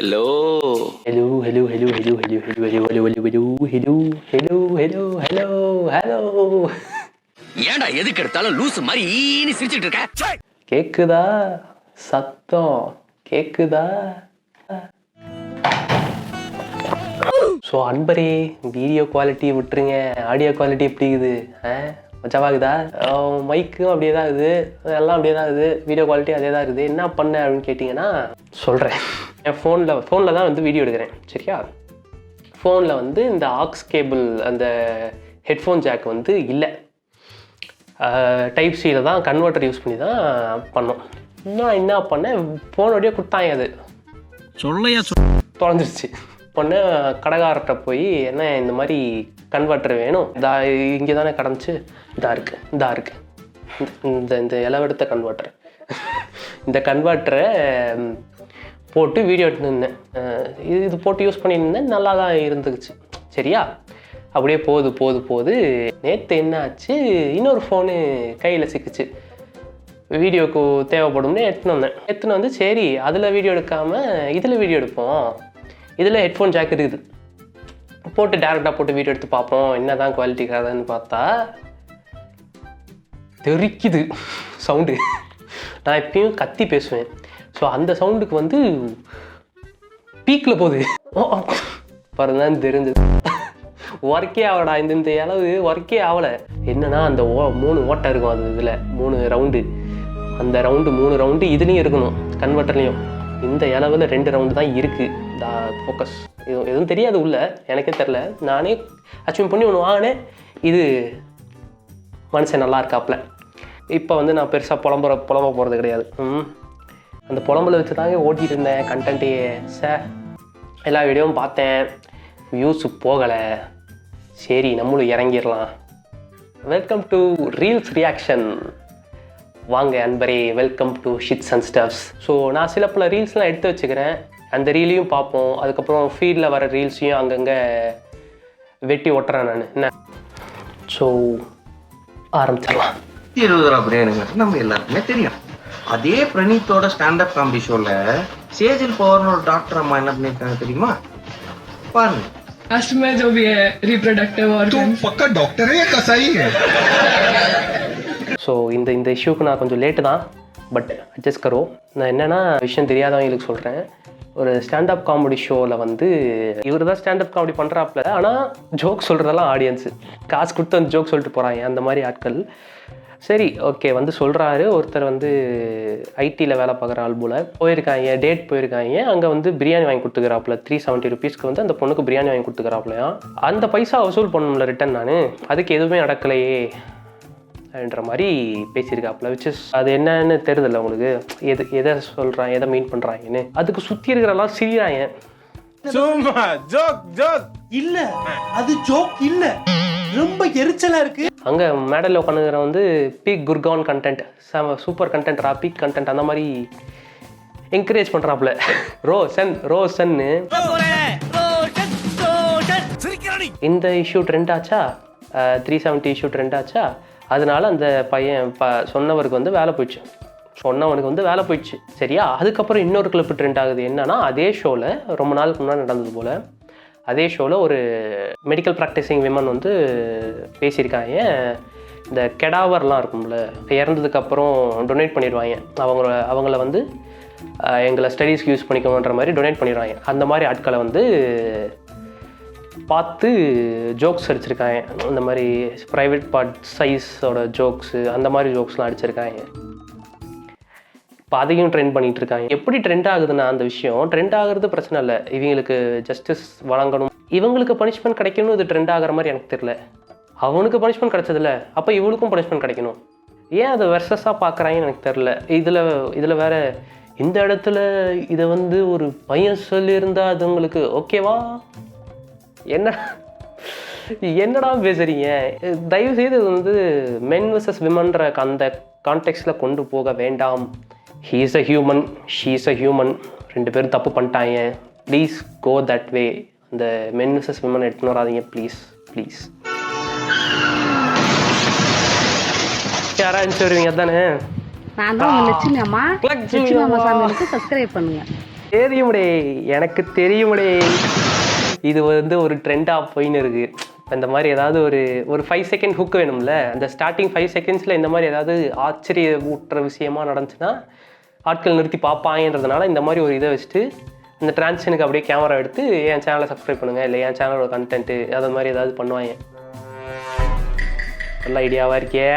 Hello. Hello, hello, hello, hello, hello, hello, hello, hello, hello, hello, hello, hello, hello, hello. ஏன்டா எதுக்கு எடுத்தாலும் லூசு மாதிரி ஈனி சிரிச்சிட்டு இருக்க? கேக்குதா சத்தம் கேக்குதா? ஸோ அன்பரே, வீடியோ குவாலிட்டி விட்டுருங்க, ஆடியோ குவாலிட்டி எப்படி இருக்குது? மச்சவாகுதா? மைக்கும் அப்படியே தான் இருக்குது, எல்லாம் அப்படியே தான் இருக்குது, வீடியோ குவாலிட்டி அதே தான் இருக்குது. என்ன பண்ண அப்படின்னு கேட்டிங்கன்னா சொல்கிறேன். என் ஃபோனில் தான் வந்து வீடியோ எடுக்கிறேன், சரியா? ஃபோனில் வந்து இந்த ஆக்ஸ் கேபிள், அந்த ஹெட்ஃபோன் ஜாக் வந்து இல்லை, டைப் சியில் தான் கன்வெர்ட்டர் யூஸ் பண்ணி தான் பண்ணோம். நான் என்ன பண்ணேன், ஃபோனோடய கொடுத்தாங்க, அது சொல்லையா தொலைஞ்சிருச்சு. பொண்ணு கடைக்காரர்கிட்ட போய், என்ன இந்த மாதிரி கன்வெர்ட்டர் வேணும், இங்கே தானே கிடந்துச்சு, இதாக இருக்குது இந்த இலவெடுத்த கன்வெர்ட்டர், இந்த கன்வெர்ட்டரை போட்டு வீடியோ எடுத்துருந்தேன். இது போட்டு யூஸ் பண்ணியிருந்தேன், நல்லா தான் இருந்துச்சு, சரியா? அப்படியே போது நேற்று என்ன ஆச்சு, இன்னொரு ஃபோனு கையில் சிக்கிச்சு, வீடியோக்கு தேவைப்படும்னு எடுத்துன்னு வந்து சரி அதில் வீடியோ எடுக்காமல் இதில் வீடியோ எடுப்போம், இதில் ஹெட்ஃபோன் ஜாக் இருக்குது, போட்டு டேரெக்டாக போட்டு வீடியோ எடுத்து பார்ப்போம் என்ன தான் குவாலிட்டி கதான்னு பார்த்தா தெரிக்குது சவுண்டு. நான் எப்பயும் கத்தி பேசுவேன், ஸோ அந்த சவுண்டுக்கு வந்து பீக்கில் போகுது. பாருதான் தெரிஞ்சது, ஒர்க்கே ஆகலடா, இந்த அளவு ஒர்க்கே ஆகலை. என்னன்னா அந்த 3 ஓட்டை இருக்கும், அது இதில் 3 ரவுண்டு, அந்த ரவுண்டு 3 ரவுண்டு இதுலேயும் இருக்கணும், கன்வெர்ட்டர்லேயும். இந்த அளவில் 2 ரவுண்டு தான் இருக்குது. ஃபோக்கஸ் எதுவும் தெரியாது உள்ள, எனக்கே தெரில, நானே அச்சீவ் பண்ணி ஒன்று வாங்கினேன். இது மனுஷன் நல்லா இருக்காப்புல. இப்போ வந்து நான் பெருசாக புலம்ப போகிறது கிடையாது. அந்த புலம்புல வச்சு தாங்க ஓட்டிகிட்டு இருந்தேன் கண்டென்ட்டையே. எல்லா வீடியோவும் பார்த்தேன், வியூஸு போகலை, சரி நம்மளும் இறங்கிடலாம். Welcome to reels reaction. வாங்க அன்பரே, welcome to shits and stuffs. So நான் சில பல ரீல்ஸ்லாம் எடுத்து வச்சுக்கிறேன், அந்த ரீலையும் பார்ப்போம், அதுக்கப்புறம் ஃபீல்டில் வர ரீல்ஸையும் அங்கங்கே வெட்டி ஒட்டுறேன் நான். என்ன ஸோ ஆரம்பிச்சிடலாம். 20 ரூபா பிரியாணிங்க நம்ம எல்லாருக்குமே தெரியும். அதே பிரணீத்தோட ஸ்டாண்டப் காமெடி ஷோல சேஜல் பவர்னு ஒரு டாக்டர் அம்மா என்ன பண்ணியிருக்காங்க தெரியுமா? பாருங்க. लास्ट में जो भी है रिप्रोडक्टिव ऑर्गन पक्का डॉक्टर है या कसाई है? ஸோ இந்த இஷ்யூக்கு நான் கொஞ்சம் லேட்டு தான், பட் அட்ஜஸ்ட் கரோ. நான் என்னென்னா விஷயம் தெரியாதவங்களுக்கு சொல்கிறேன். ஒரு ஸ்டாண்டப் காமெடி ஷோவில் வந்து இவர் தான் ஸ்டாண்டப் காமெடி பண்ணுறாப்புல, ஆனால் ஜோக் சொல்கிறதெல்லாம் ஆடியன்ஸு காசு கொடுத்து அந்த ஜோக் சொல்லிட்டு போகிறாங்க, அந்த மாதிரி ஆட்கள். சரி ஓகே, வந்து சொல்கிறாரு ஒருத்தர், வந்து ஐடியில் வேலை பார்க்குற ஆள் போல், போயிருக்காங்க, டேட் போயிருக்காங்க, அங்கே வந்து பிரியாணி வாங்கி கொடுத்துக்கிறாப்புல, 370 ருபீஸ்க்கு வந்து அந்த பொண்ணுக்கு பிரியாணி வாங்கி கொடுத்துக்கிறாப்புலையா. அந்த பைசா வசூல் பண்ணணும்ல ரிட்டன், நான் அதுக்கு எதுவுமே நடக்கலையே அப்படின்ற மாதிரி பேசியிருக்காப்புல. விச் இஸ் அது என்னன்னு தெரியுதில்ல உங்களுக்கு, எதை சொல்கிறான், எதை மீன் பண்ணுறாங்கன்னு. அதுக்கு சுற்றி இருக்கிறலாம் சிரிக்கிறாங்க. சும்மா ஜோக் இல்ல, அது ஜோக் இல்ல, ரொம்ப எரிச்சலா இருக்கு. அங்கே மேடலில் உட்காந்துக்கிற வந்து பீக் குர்கான் கண்டென்ட், சூப்பர் கண்டென்ட்ரா, பீக் கண்டென்ட், அந்த மாதிரி என்கரேஜ் பண்ணுறாப்புல. ரோஷன்னு இந்த இஷ்யூ ட்ரெண்ட் ஆச்சா, 370 இஷ்யூ ட்ரெண்ட் ஆச்சா, அதனால அந்த பையன் சொன்னவருக்கு வந்து வேலை போயிடுச்சு, சரியா? அதுக்கப்புறம் இன்னொரு கிளிப்பு ட்ரெண்ட் ஆகுது. என்னன்னா அதே ஷோவில் ரொம்ப நாளுக்கு முன்னாடி நடந்தது போல், அதே ஷோவில் ஒரு மெடிக்கல் ப்ராக்டிஸிங் விமன் வந்து பேசியிருக்காங்க. இந்த கெடாவர்லாம் இருக்கும்ல, இறந்ததுக்கப்புறம் டொனேட் பண்ணிடுவாங்க, அவங்கள வந்து எங்களை ஸ்டடீஸ்க்கு யூஸ் பண்ணிக்கணுன்ற மாதிரி டொனேட் பண்ணிடுவாங்க. அந்த மாதிரி ஆட்களை வந்து பார்த்து ஜோக்ஸ் அடிச்சிருக்காங்க, இந்த மாதிரி ப்ரைவேட் பார்ட் சைஸோட ஜோக்ஸு, அந்த மாதிரி ஜோக்ஸ்லாம் அடிச்சிருக்காங்க. இப்போ அதையும் ட்ரெண்ட் பண்ணிகிட்டு இருக்காங்க. எப்படி ட்ரெண்ட் ஆகுதுன்னா, அந்த விஷயம் ட்ரெண்ட் ஆகுறது பிரச்சனை இல்லை, இவங்களுக்கு ஜஸ்டிஸ் வழங்கணும், இவங்களுக்கு பனிஷ்மெண்ட் கிடைக்கணும், இது ட்ரெண்ட் ஆகிற மாதிரி எனக்கு தெரியல. அவனுக்கு பனிஷ்மெண்ட் கிடைச்சதில்ல, அப்போ இவளுக்கும் பனிஷ்மெண்ட் கிடைக்கணும். ஏன் அதை வெர்சஸாக பார்க்குறாங்கன்னு எனக்கு தெரில. இதில் வேறு இந்த இடத்துல இதை வந்து ஒரு பையன் சொல்லியிருந்தா அது உங்களுக்கு ஓகேவா? என்னடா பேசுறீங்க? தயவுசெய்து இது வந்து மென் வர்சஸ் விமன்ற அந்த கான்டெக்ஸ்டில் கொண்டு போக வேண்டாம். He is a human, she is a human, 2 பேரும் தப்பு பண்ணிட்டாங்க. Please go that way. அந்த மென் வர்சஸ் விமன் எடுத்துன்னு வராதிங்க ப்ளீஸ். யாரா அனுப்பிச்சு வருவீங்க? அதானே நான் தான் உங்க லட்சுமி அம்மா. லட்சுமி அம்மா சேனலுக்கு சப்ஸ்கிரைப் பண்ணுங்க. தெரியுமடே, எனக்கு தெரியுமடே. இது வந்து ஒரு ட்ரெண்டாக போயின்னு இருக்கு. இந்த மாதிரி ஏதாவது ஒரு 5 செகண்ட் ஹுக் வேணும்ல, அந்த ஸ்டார்டிங் 5 செகண்ட்ஸில் இந்த மாதிரி ஏதாவது ஆச்சரிய ஊட்டுற விஷயமா நடந்துச்சுன்னா ஆட்கள் நிறுத்தி பார்ப்பாங்கன்றதுனால இந்த மாதிரி ஒரு இதை வச்சுட்டு இந்த டிரான்சிஷனுக்கு அப்படியே கேமரா எடுத்து என் சேனலை சப்ஸ்கிரைப் பண்ணுங்கள், இல்லை என் சேனலோட கண்டென்ட்டு அது மாதிரி ஏதாவது பண்ணுவாங்க. நல்ல ஐடியாவாக இருக்கே.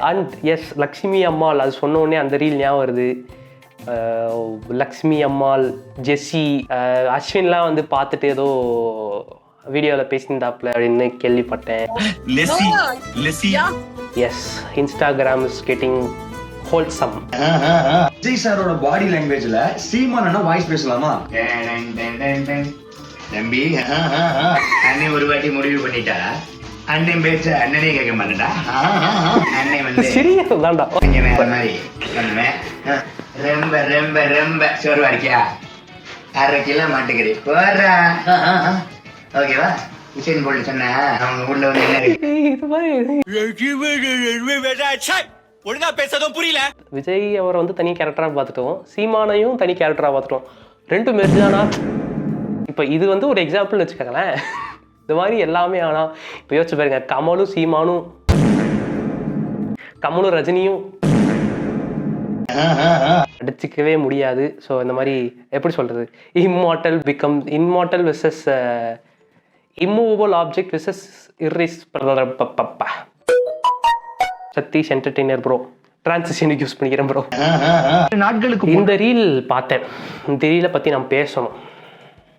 அண்ட் எஸ், லக்ஷ்மி அம்மாள், அது சொன்ன உடனே அந்த ரீல் ஞாபகம் வருது. லக்ஷ்மி அம்மாள், ஜெஸ்ஸி, அஸ்வின்லாம் வந்து பார்த்துட்டு ஏதோ வீடியோவில் பேசியிருந்தாப்புல அப்படின்னு கேள்விப்பட்டேன். Yes, Instagram is getting wholesome. Vijay சாரோட பாடி லாங்குவேஜ்ல சீமான் வாய்ஸ் பேசலாமா? தம்பி அண்ணன் ஒரு வாட்டி முடிவு பண்ணிட்டா அண்ணன் பேச அண்ணனே கேட்க மாட்டேன்டா. அண்ணன் வந்து சீரியஸ் தான்டா. கொஞ்சம் வேற மாதிரி பண்ணுவேன். ரொம்ப ரொம்ப ரொம்ப சோர்வா இருக்கியா? 1/2 கிலோ மாட்டுக்கிறேன் போடுறா. ஓகேவா? உசேன் போல்ட் சொன்னா அவங்க ஊர்ல வந்து என்ன இருக்கு? இது மாதிரி ஒழுங்கா பேசதும் புரியல. விஜய் அவரை வந்து தனி கேரக்டராக பார்த்துட்டோம், சீமானையும் தனி கேரக்டராக பார்த்துட்டோம். 2 மெர்ஜ் தானா? இப்போ இது வந்து ஒரு எக்ஸாம்பிள்னு வச்சுக்கோங்களேன். இந்த மாதிரி எல்லாமே. ஆனால் இப்போ யோசிச்சு பாருங்க, கமலும் சீமானும், கமலும் ரஜினியும் அடிச்சிக்கவே முடியாது. ஸோ இந்த மாதிரி எப்படி சொல்கிறது, immortal versus immovable object versus Sathish entertainer bro. டிரான்சிஷனுக்கு யூஸ் பண்ணிக்கிறேன் ப்ரோ. நாட்களுக்கு இந்த ரீல் பார்த்தேன். இந்த ரீலை பற்றி நான் பேசணும்.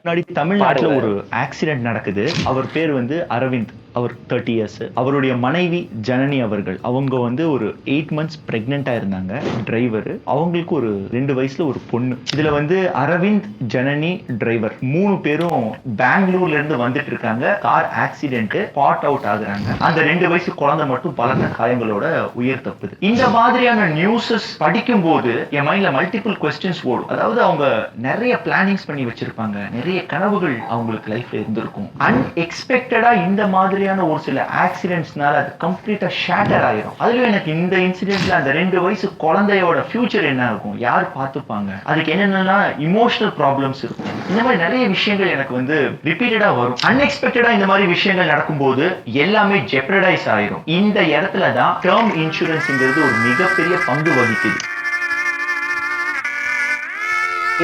முன்னாடி தமிழ்நாட்டுல ஒரு ஆக்சிடென்ட் நடக்குது. அவர் பேர் வந்து அரவிந்த். அவர் 30 years. அவருடைய மனைவி ஜனனி அவர்கள், அவங்க வந்து ஒரு 8 months பிரெக்னெண்டா இருந்தாங்க. டிரைவர், அவங்களுக்கு ஒரு 2 வயசுல ஒரு பொண்ணு. இதுல வந்து அரவிந்த், ஜனனி, டிரைவர் 3 பேரும் பெங்களூர்ல இருந்து வந்துட்டு இருக்காங்க. கார் ஆக்சிடென்ட், ஸ்பாட் அவுட் ஆகுறாங்க. அந்த 2 வயசு குழந்தை மட்டும் பலத்த காயங்களோட உயிர் தப்புது. இந்த மாதிரியான நியூஸஸ் படிக்கும் போது என் மைண்ட்ல மல்டிபிள் கொஸ்டின்ஸ் ஓடும். அதாவது அவங்க நிறைய பிளானிங்ஸ் பண்ணி வச்சிருப்பாங்க, நிறைய கனவுகள் அவங்களுக்கு லைஃப்ல இருந்திருக்கும். அன்எக்ஸ்பெக்டடா இந்த மாதிரியான ஒரு சில ஆக்சிடென்ட்ஸ்னால அது கம்ப்ளீட்டா ஷேட்டர் ஆயிரும். அதுலயும் எனக்கு இந்த இன்சிடென்ட்ல அந்த 2 வயசு குழந்தையோட ஃபியூச்சர் என்ன இருக்கும், யார் பார்த்துப்பாங்க, அதுக்கு என்னென்னலாம் இமோஷனல் ப்ராப்ளம்ஸ் இருக்கும். இந்த மாதிரி நிறைய விஷயங்கள் எனக்கு வந்து ரிப்பீட்டடா வரும். அன்எக்ஸ்பெக்டடா இந்த மாதிரி விஷயங்கள் நடக்கும்போது எல்லாமே ஜெப்ரடைஸ் ஆயிரும். இந்த இடத்துல தான் டேர்ம் இன்சூரன்ஸ்ங்கிறது ஒரு மிகப்பெரிய பங்கு வகிக்குது.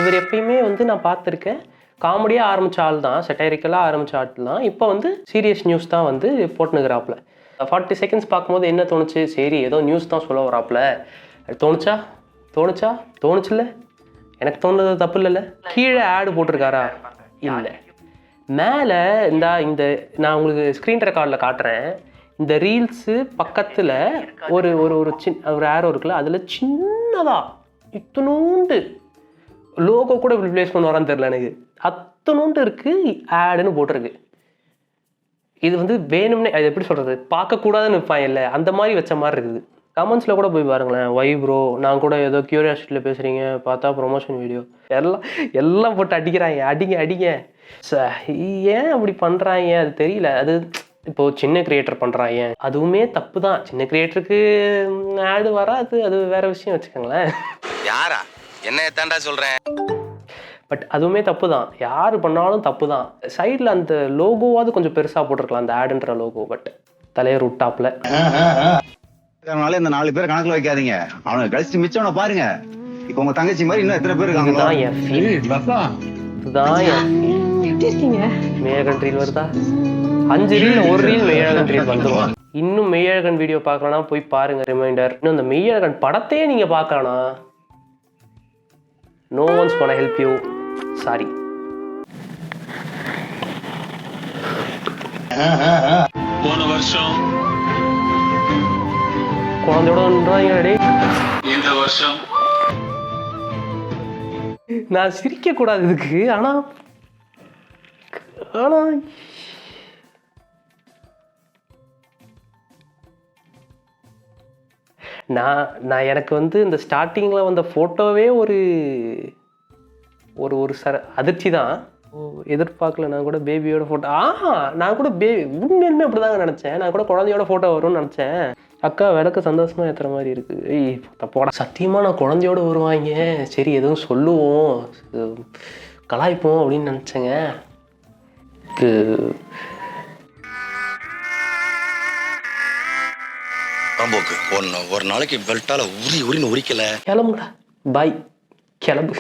இவர் எப்பயுமே வந்து நான் பார்த்துருக்கேன், காமெடியாக ஆரம்பித்த ஆள் தான், செட்டைரிக்கலாக ஆரம்பித்த ஆள் தான். இப்போ வந்து சீரியஸ் நியூஸ் தான் வந்து போட்டுனுக்கிறாப்புல. 40 seconds பார்க்கும்போது என்ன தோணுச்சு, சரி ஏதோ நியூஸ் தான் சொல்ல வராப்புல தோணுச்சுல்ல. எனக்கு தோணுது தப்பு இல்லைல்ல. கீழே ஆடு போட்டிருக்காரா? இல்லை. மேலே இந்த நான் உங்களுக்கு ஸ்க்ரீன் ரெக்கார்டில் காட்டுறேன். இந்த ரீல்ஸு பக்கத்தில் ஒரு ஆரோ இருக்குல்ல, அதில் சின்னதாக இத்தனூண்டு லோகோ கூட இப்படி ப்ளேஸ் பண்ண வரான்னு தெரியல எனக்கு. அத்தனோண்டு இருக்குது, ஆடுன்னு போட்டிருக்கு. இது வந்து வேணும்னே, அது எப்படி சொல்கிறது, பார்க்கக்கூடாதுன்னு வைப்பாங்க இல்லை, அந்த மாதிரி வச்ச மாதிரி இருக்குது. கமெண்ட்ஸில் கூட போய் பாருங்களேன். வை ப்ரோ, நான் கூட ஏதோ க்யூரியாசிட்டியில் பேசுகிறீங்க, பார்த்தா ப்ரொமோஷன் வீடியோ, எல்லாம் போட்டு அடிங்க. ஏன் அப்படி பண்ணுறாங்க அது தெரியல. அது இப்போது சின்ன கிரியேட்டர் பண்ணுறாங்க, அதுவுமே தப்பு தான். சின்ன கிரியேட்டருக்கு ஆடு வராது, அது வேற விஷயம் வச்சுக்கோங்களேன். யாரா என்ன தாண்டா சொல்றேன். பட் அதுவுமே தப்பு தான், யார் பண்ணாலும் தப்பு தான். சைடில் அந்த லோகோவாவது கொஞ்சம் பெருசாக போட்டிருக்கலாம், அந்த ஆடுன்ற லோகோ. பட் தலைவர் விட்டாப்ல. அதனால இந்த 4 பேர் கணக்குல வைக்காதீங்க, அவனை கழிச்சு மிச்சவனை பாருங்க. இப்ப உங்க தங்கச்சி மாதிரி இன்னும் எத்தனை பேர் இருக்காங்க. இதுதான் என் ஃபீல். மெய்யழகன் ரீல் வருதா? 5 ரீல் 1 ரீல் மெய்யழகன் ரீல் வந்துடும். இன்னும் மெய்யழகன் வீடியோ பார்க்கலன்னா போய் பாருங்க. ரிமைண்டர், இன்னும் அந்த மெய்யழகன் படத்தையே நீங்க பார்க்கலாம். No one's gonna help you. Sorry. போன வருஷம் குழந்தையோட இந்த வருஷம் நான் சிரிக்க கூடாது இதுக்கு. ஆனா நான் எனக்கு வந்து இந்த ஸ்டார்டிங்கில் வந்த ஃபோட்டோவே ஒரு அதிர்ச்சி தான். எதிர்பார்க்கல. நான் கூட பேபியோட ஃபோட்டோ, நான் கூட உண்மையுமே அப்படி தாங்க நினச்சேன். நான் கூட குழந்தையோட ஃபோட்டோ வரும்னு நினச்சேன். அக்கா விளக்கு சந்தோஷமா ஏற்றுற மாதிரி இருக்கு. ஏய் போட சத்தியமாக நான் குழந்தையோட வருவாங்க, சரி எதுவும் சொல்லுவோம் கலாய்ப்போம் அப்படின்னு நினச்சேங்க. ஒரு நாளைக்கு பெல்ட்டால உரின்னு உரிக்கல. கிளம்புடா பாய், கிளம்பு.